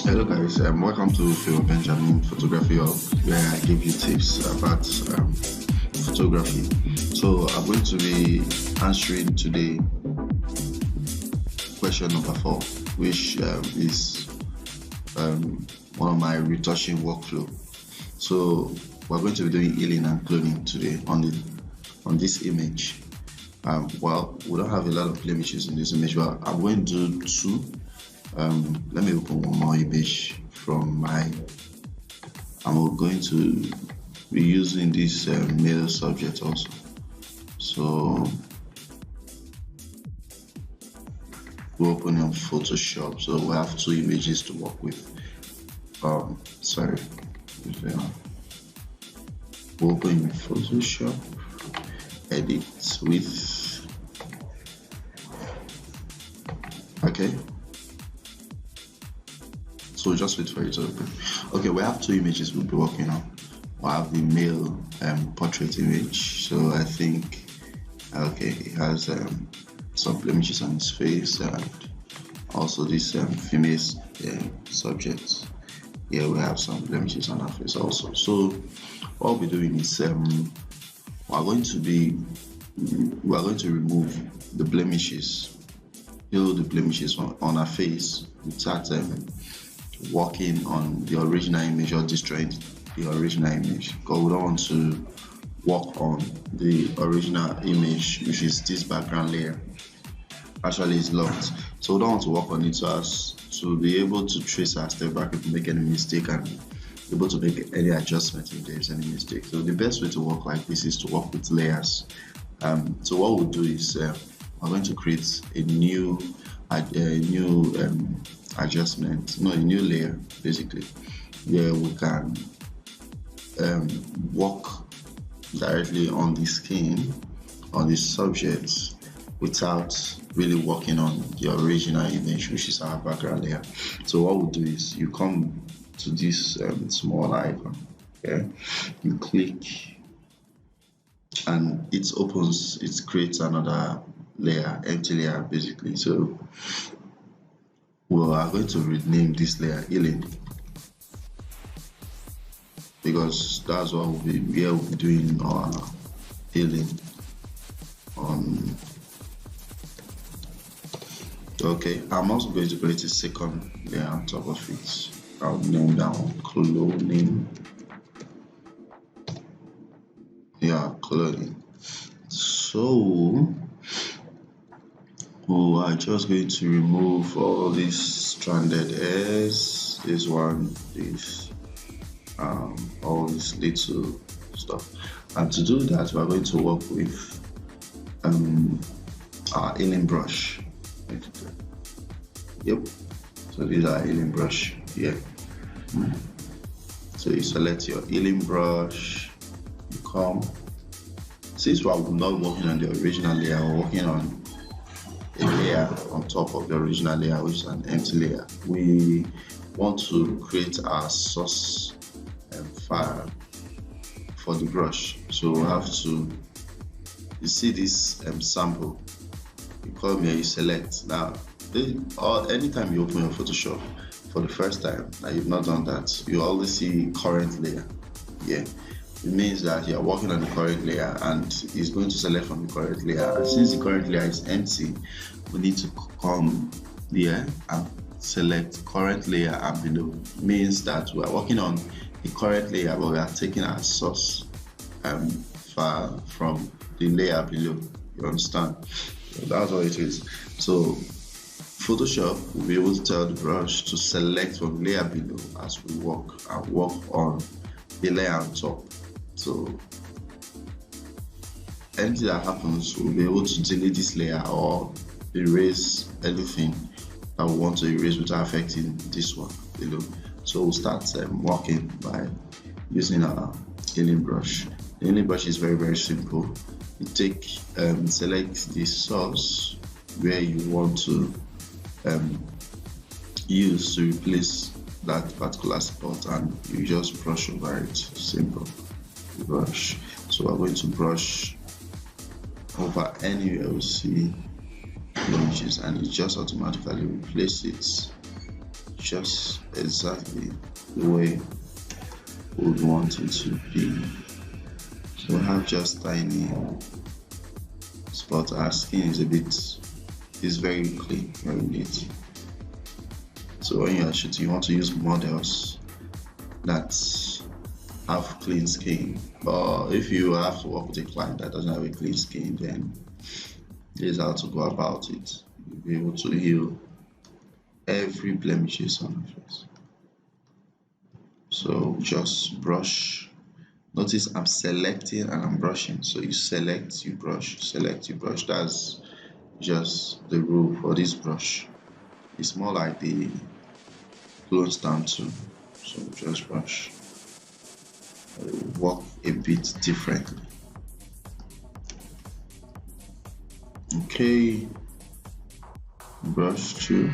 Hello guys, welcome to Phil Benjamin Photography Hub, where I give you tips about photography. So I'm going to be answering today question number 4, which is one of my retouching workflow. So we're going to be doing healing and cloning today on this image. Well, we don't have a lot of blemishes in this image, but I'm going to do 2. Let me open one more image from mine. I'm going to be using this male subject also. So we open on Photoshop, so we have 2 images to work with. Sorry. We open in Photoshop, edit with. Okay. So just wait for it to open. Okay, we have 2 images we'll be working on. We have the male portrait image. So I think, okay, it has some blemishes on his face, and also this female subject. Yeah, we have some blemishes on her face also. So what we'll be doing is we're going to remove the blemishes, heal the blemishes on her face without working on the original image or destroying the original image, because we don't want to work on the original image, which is this background layer. Actually, it's locked, so we don't want to work on it so as to be able to trace our step back if we make any mistake and able to make any adjustment if there's any mistake. So the best way to work like this is to work with layers. So what we'll do is we're going to create a new adjustment, no, a new layer basically, where we can work directly on the skin, on the subject, without really working on the original image, which is our background layer. So what we'll do is you come to this small icon, okay, you click and it opens, it creates another layer, empty layer basically. So we are going to rename this layer healing, because that's what we'll be doing our healing on. Okay, I'm also going to create a second layer on top of it. I'll name that one cloning. Yeah, cloning. So we are just going to remove all these stranded hairs, this one, this, all this little stuff. And to do that, we are going to work with our healing brush. Yep. So these are healing brush here. So you select your healing brush, you come. Since we are not working on the original layer, we're working on a layer on top of the original layer, which is an empty layer. We want to create our source file for the brush. So we have to, you see this sample, you come here, you select. Now, or anytime you open your Photoshop for the first time, now you've not done that, you always see current layer. Yeah, it means that you're working on the current layer and it's going to select from the current layer. And since the current layer is empty, we need to come here and select current layer and below. It means that we are working on the current layer, but we are taking our source file from the layer below. You understand? So that's what it is. So Photoshop will be able to tell the brush to select from layer below as we work on the layer on top. So anything that happens, we'll be able to delete this layer or erase anything that we want to erase without affecting this one below. So we'll start working by using our healing brush. The healing brush is very, very simple. You take select the source where you want to use to replace that particular spot, and you just brush over it. Simple. Brush. So we're going to brush over anywhere we see blemishes, and it just automatically replaces it just exactly the way we would want it to be. So we have just tiny spots. Our skin is very clean, very neat. So when you are shooting, you want to use models that have clean skin. But if you have to work with a client that doesn't have a clean skin, then this is how to go about it. You'll be able to heal every blemishes on the face. So just brush. Notice I'm selecting and I'm brushing. So you select, you brush, select, you brush. That's just the rule for this brush. It's more like the clone stamp tool. So just brush. It will work a bit differently. Okay, brush two.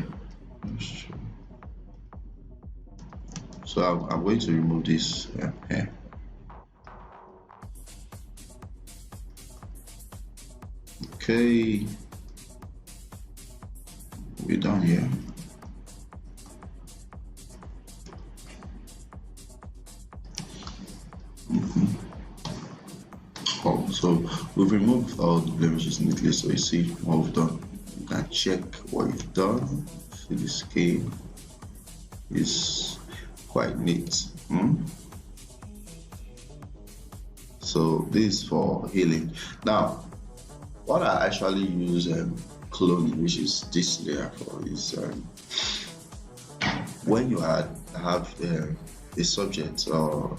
So I'm going to remove this hair. Okay, we're done here. Oh, so we've removed all the blemishes neatly. So you see what we've done. You can check what you've done. See the skin is quite neat. So this is for healing. Now, what I actually use cloning, which is this layer for, is when you have a subject or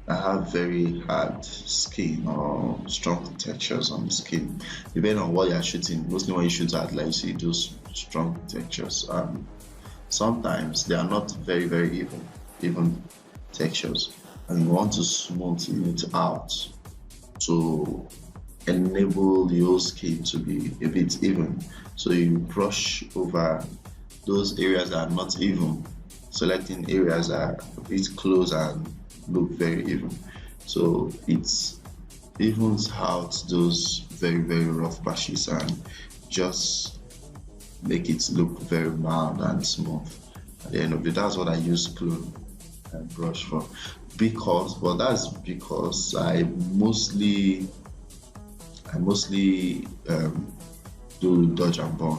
have very hard skin or strong textures on the skin, depending on what you're shooting. Mostly when you shoot at, like, you see those strong textures. Sometimes they are not very even textures, and you want to smoothen it out to enable the whole skin to be a bit even. So you brush over those areas that are not even, selecting areas that are a bit close and look very even. So it evens out those very rough patches and just make it look very mild and smooth. At the end of it, that's what I use clone and brush for. That's because I mostly do dodge and burn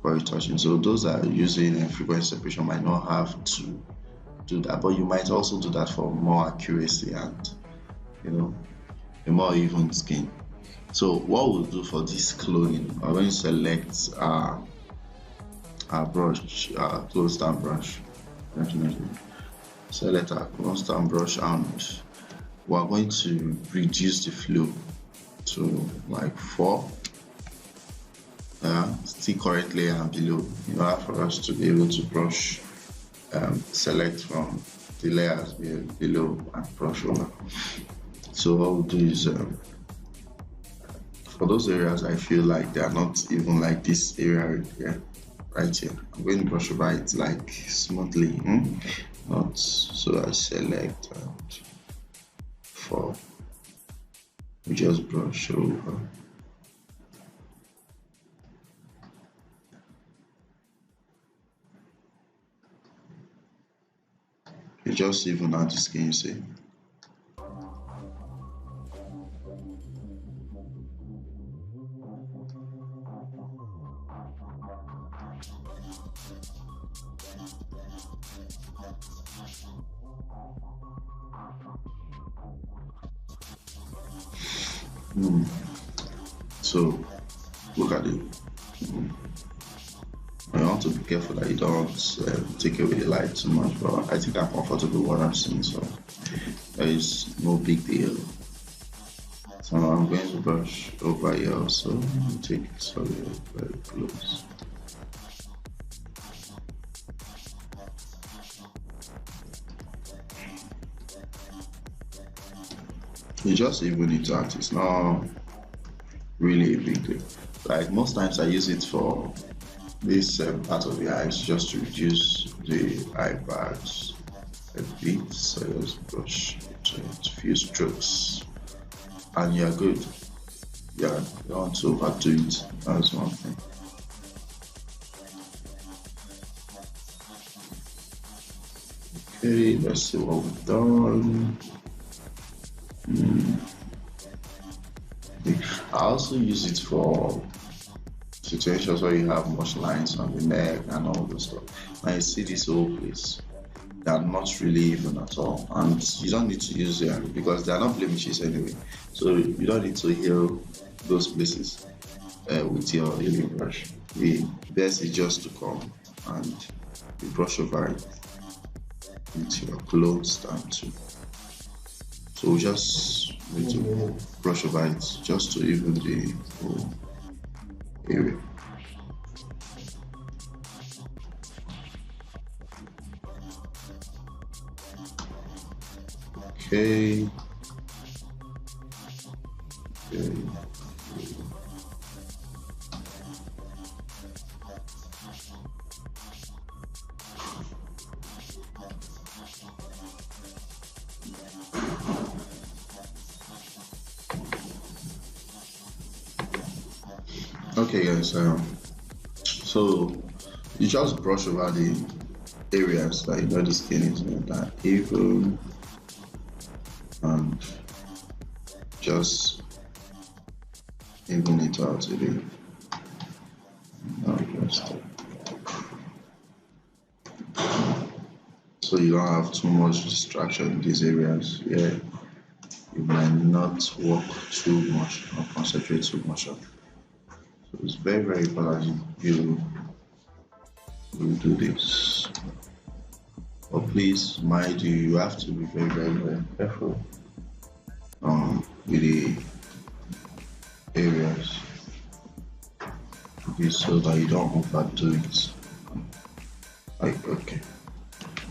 for retouching. So those that are using frequency separation might not have to do that, but you might also do that for more accuracy and, you know, a more even skin. So what we'll do for this cloning, I'm going to select our brush, our clone stamp brush. Select our clone stamp brush, and we're going to reduce the flow to like 4. Still currently and below, in order for us to be able to brush, select from the layers below and brush over. So what we'll do is, for those areas I feel like they are not even, like this area right here, I'm going to brush over it like smoothly, not so I select and we just brush over. You just even out the skin, you see. So look at it. You want to be careful that you don't take away the light too much, but I think I'm comfortable what I'm seeing, so there is no big deal. So I'm going to brush over here also, take it so very close. You just even it out, it's not really a big deal. Like most times I use it for this part of the eyes, just to reduce the eye bags a bit. So just brush it, a few strokes, and you're good. Yeah, you don't want to overdo it. That's one thing. Okay, let's see what we've done. I also use it for situations where you have much lines on the neck and all those stuff. Now you see this whole place, they are not really even at all, and you don't need to use them because they are not blemishes anyway. So you don't need to heal those places with your healing brush. The best is just to come and you brush over it with your clothes down too. So we just need to brush over it just to even the whole area. Okay. Okay. Okay, guys. So you just brush over the areas that you know the skin is not that even, and just even it out a bit. Now just so you don't have too much distraction in these areas. Yeah, you might not work too much or concentrate too much on. So it's very important you do this. But please, mind you, you have to be very careful with the areas, okay, so that you don't overdo it. Like, okay,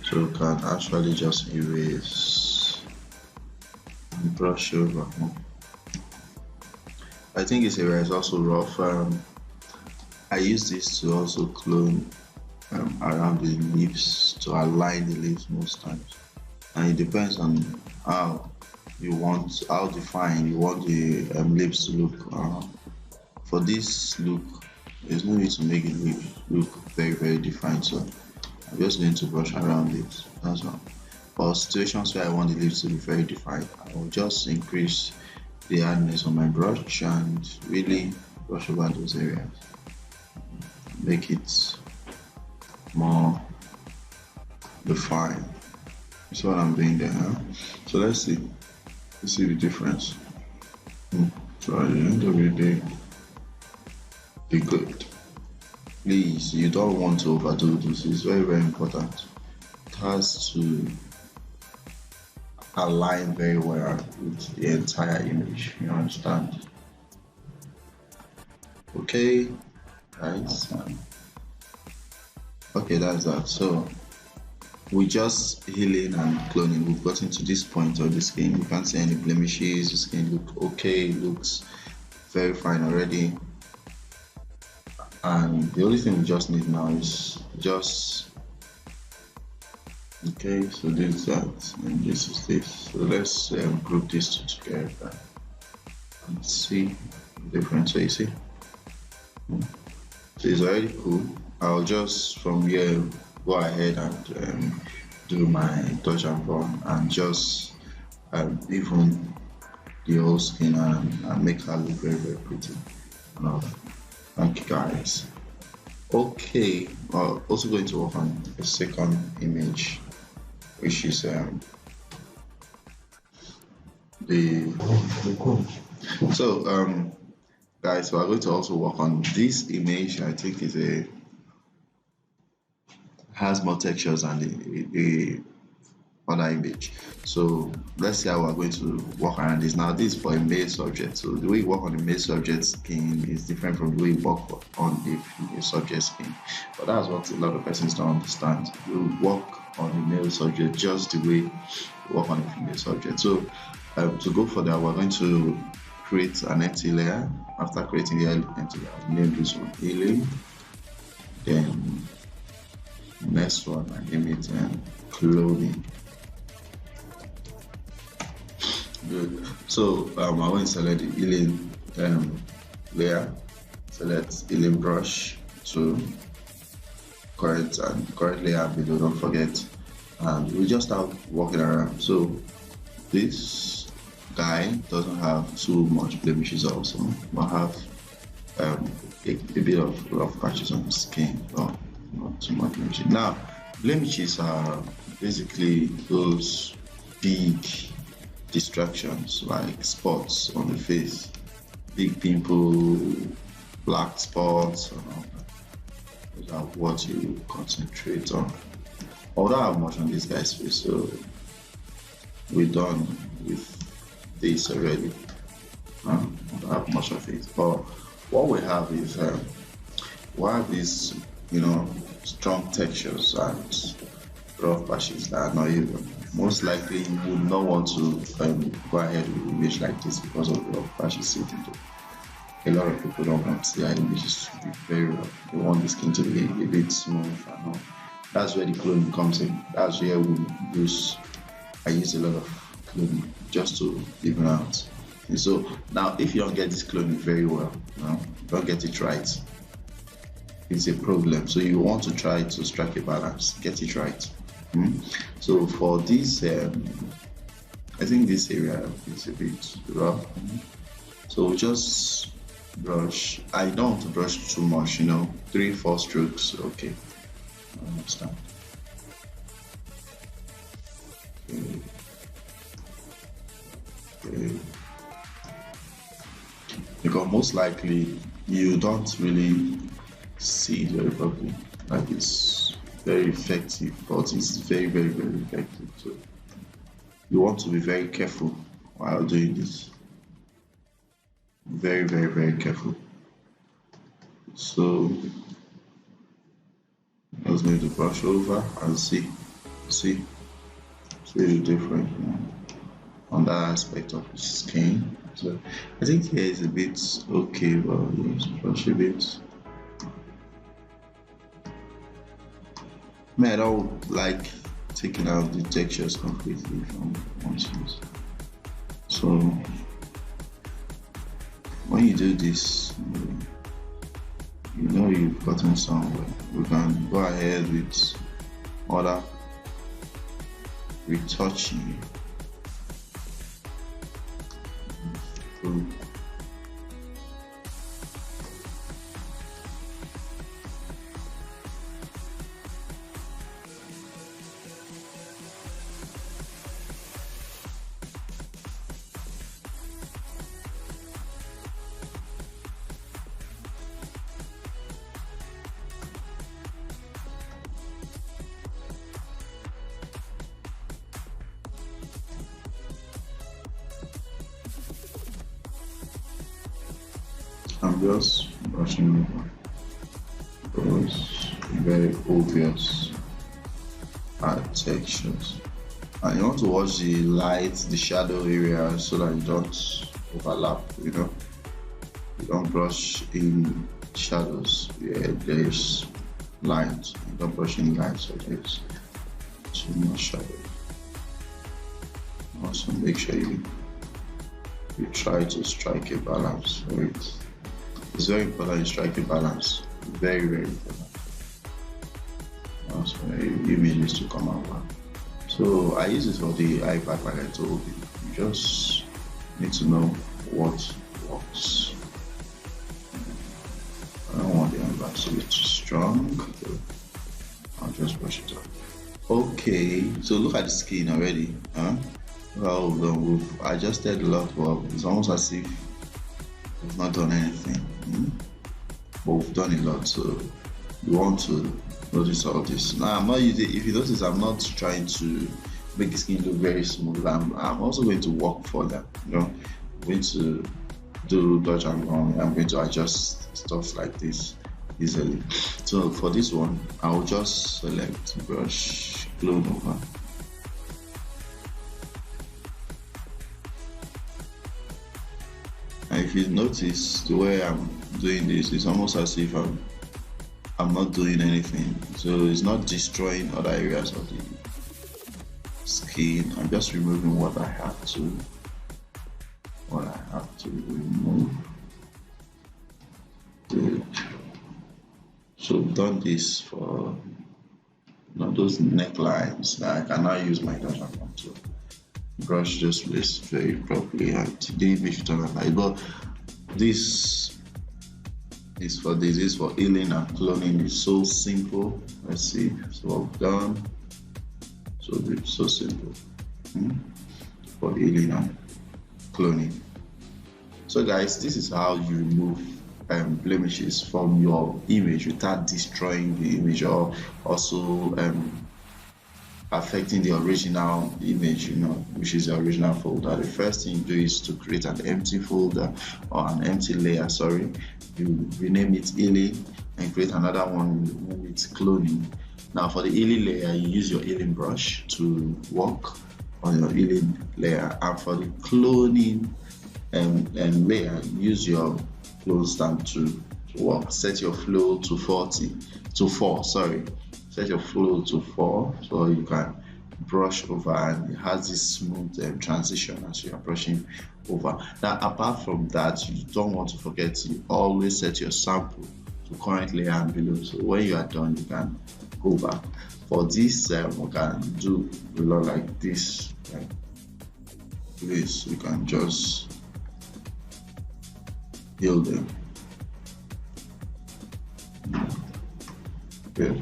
so you can actually just erase and brush over. I think this area is also rough. I use this to also clone around the leaves, to align the leaves most times, and it depends on how how defined you want the leaves to look. For this look, there's no need to make it look very defined, so I'm just going to brush around it. That's all. For situations where I want the leaves to be very defined, I will just increase the hardness on my brush and really brush over those areas, make it more defined. That's what I'm doing there. Huh? So let's see the difference. So at the end of the day, be good. Please, you don't want to overdo this. It's very important. It has to align very well with the entire image. You understand? Okay, guys. Okay, that's that. So we just healing and cloning. We've gotten to this point of the skin. You can't see any blemishes. The skin looks okay. It looks very fine already. And the only thing we just need now is just okay. So this is that, and this is this. So let's group these two together and see the difference. So you see, so it's already cool. I'll just from here go ahead and do my touch and burn and just even the whole skin and make her look very pretty. Thank you guys. Okay, also going to work on the second image, which is guys, we're going to also work on this image. I think has more textures than the other image. So let's see how we're going to work around this. Now this is for a male subject, so the way you work on the male subject skin is different from the way you work on the female subject skin. But that's what a lot of persons don't understand. You work on the male subject just the way you work on the female subject. So to go for that, we're going to create an empty layer. After creating the empty layer, name this one healing. Then next one, I name it clothing. Good. So I want to select the healing layer. Select healing brush to correct layer below. Don't forget and we just start walking around. So this guy doesn't have too much blemishes also, but have um, a bit of rough patches on the skin, but not too much blemishes. Now, blemishes are basically those big distractions like spots on the face, big pimple, black spots, and all that. Those are what you concentrate on. I don't have much on this guy's face, so we're done with this already. I don't have much of it, but what we have is we have these, strong textures and rough patches that are not even. Most likely, you would not want to go ahead with an image like this because of the rough patches sitting there. A lot of people don't want their images to be very rough. They want the skin to be a bit smooth and all. That's where the cloning comes in. That's where I use a lot of cloning just to even out. And so now, if you don't get this cloning very well, don't get it right, it's a problem. So you want to try to strike a balance, get it right. So for this, I think this area is a bit rough. So just brush. I don't want to brush too much, 3-4 strokes, okay. I understand. Okay. Because most likely you don't really see it very properly. Like it's very effective, but it's very, very, very effective. So you want to be very careful while doing this. Very, very, very careful. So I was going to brush over and see it's really different on that aspect of the skin. So I think here is a bit okay, but let's brush a bit. I don't like taking out the textures completely from one piece. So when you do this, you've gotten somewhere. We can go ahead with other retouching. I'm just brushing over those very obvious textures. And you want to watch the light, the shadow area so that you don't overlap, You don't brush in shadows where there's light. You don't brush in light so there's too much shadow. Also make sure you try to strike a balance for it. It's very important you strike a balance. Very, very important. That's for images to come out well. So I use it for the iPad like I told you. You just need to know what works. I don't want the iPad to be too strong. So I'll just brush it up. Okay, so look at the skin already. Well, we've adjusted a lot, but it's almost as if we've not done anything. But we've done a lot, so you want to notice all this. Now, I'm not using, if you notice, I'm not trying to make the skin look very smooth. I'm also going to work further. I'm going to do dodge and run. I'm going to adjust stuff like this easily. So for this one, I'll just select brush, clone over. And if you notice the way I'm doing this, it's almost as if I'm not doing anything. So it's not destroying other areas of the skin. I'm just removing what I have to remove. Good. So I've done this for those necklines. Now I can now use my touch to brush those place very properly and didn't make it on light. But this is for this is for healing and cloning. It's so simple. Let's see. So I've done. So it's so simple. For healing and cloning. So guys, this is how you remove blemishes from your image without destroying the image or also affecting the original image, which is the original folder. The first thing you do is to create an empty folder or an empty layer, sorry. You rename it healing and create another one with cloning. Now for the healing layer, you use your healing brush to work on your healing layer, and for the cloning layer, use your clone stamp to work. Set your flow to 4, sorry. Set your flow to 4 so you can brush over, and it has this smooth transition as you are brushing over. Now apart from that, you don't want to forget to always set your sample to current layer and below, so when you are done you can go back. For this we can do a lot like this, like this. You can just heal them. Okay,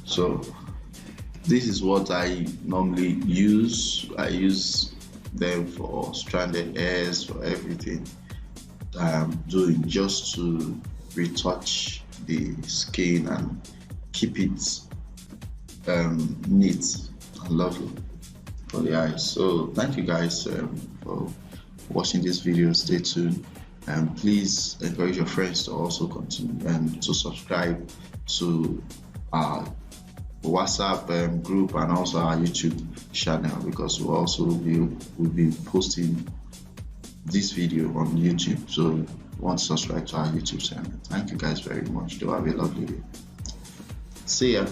so this is what I normally use. I use them for stranded hairs, for everything that I'm doing, just to retouch the skin and keep it neat and lovely for the eyes. So thank you guys for watching this video. Stay tuned, and please encourage your friends to also continue and to subscribe to our WhatsApp group and also our YouTube channel, because we'll also be posting this video on YouTube. So want to subscribe to our YouTube channel. Thank you guys very much. Do have a lovely day. See ya.